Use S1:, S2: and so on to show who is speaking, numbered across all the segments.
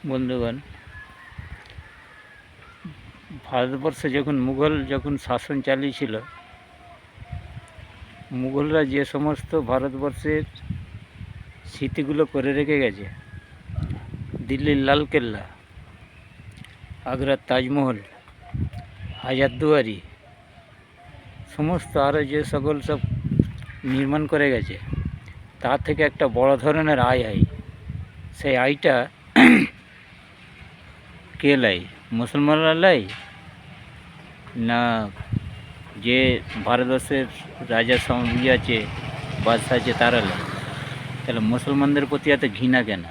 S1: বন্ধুগণ, ভারতবর্ষে যখন শাসন চালিয়েছিল, মুঘলরা যে সমস্ত ভারতবর্ষের স্মৃতিগুলো করে রেখে গেছে, দিল্লির লালকেল্লা, আগ্রার তাজমহল, হাজারদুয়ারি, সমস্ত আরও যে সকল সব নির্মাণ করে গেছে, তার থেকে একটা বড় ধরনের আয় হয়। সেই আয়টা কে লাই? মুসলমানরা লাই না যে ভারতবর্ষের রাজা আছে, বাদশাহ আছে, তারা লাই? তাহলে মুসলমানদের প্রতি এত ঘৃণা কেন?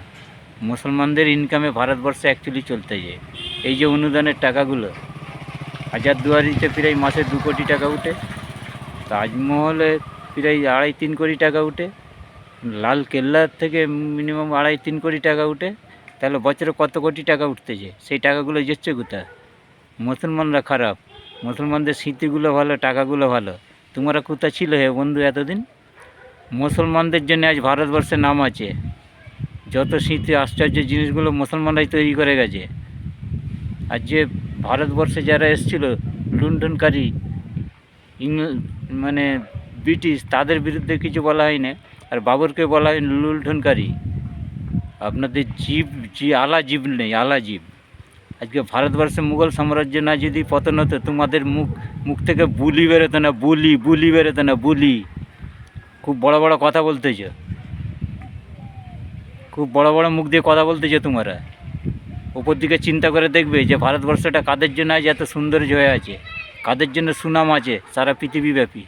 S1: মুসলমানদের ইনকামে ভারতবর্ষে অ্যাকচুয়ালি চলতে যায়। এই যে অনুদানের টাকাগুলো, হাজারদুয়ারিতে প্রায় মাসে 2 কোটি টাকা উঠে, তাজমহলে প্রায় 2.5-3 কোটি টাকা উঠে, লাল কেল্লার থেকে মিনিমাম 2.5-3 কোটি টাকা উঠে। তাহলে বছরে কত কোটি টাকা উঠতেছে? সেই টাকাগুলো যাচ্ছে কোথায়? মুসলমানরা খারাপ, মুসলমানদের স্মৃতিগুলো ভালো, টাকাগুলো ভালো। তোমরা কোথা ছিল হে বন্ধু এতদিন? মুসলমানদের জন্য আজ ভারতবর্ষের নাম আছে। যত স্মৃতি আশ্চর্য জিনিসগুলো মুসলমানরাই তৈরি করে গেছে। আর যে ভারতবর্ষে যারা এসেছিল লুণ্ঠনকারী, মানে ব্রিটিশ, তাদের বিরুদ্ধে কিছু বলা হয় না, আর বাবরকে বলা হয় লুণ্ঠনকারী। আপনাদের আলা জীব নেই, আলা জীব। আজকে ভারতবর্ষে মুঘল সাম্রাজ্য না যদি পতন হতো, তোমাদের মুখ থেকে বুলি বেরোতো না, বুলি বেরোতো না, বুলি। খুব বড় বড় কথা বলতেছ, খুব বড় বড় মুখ দিয়ে কথা বলতেছ তোমরা। ওপর দিকে চিন্তা করে দেখবে যে ভারতবর্ষটা কাদের জন্য আজ এত সৌন্দর্য হয়ে আছে, কাদের জন্য সুনাম আছে সারা পৃথিবীব্যাপী।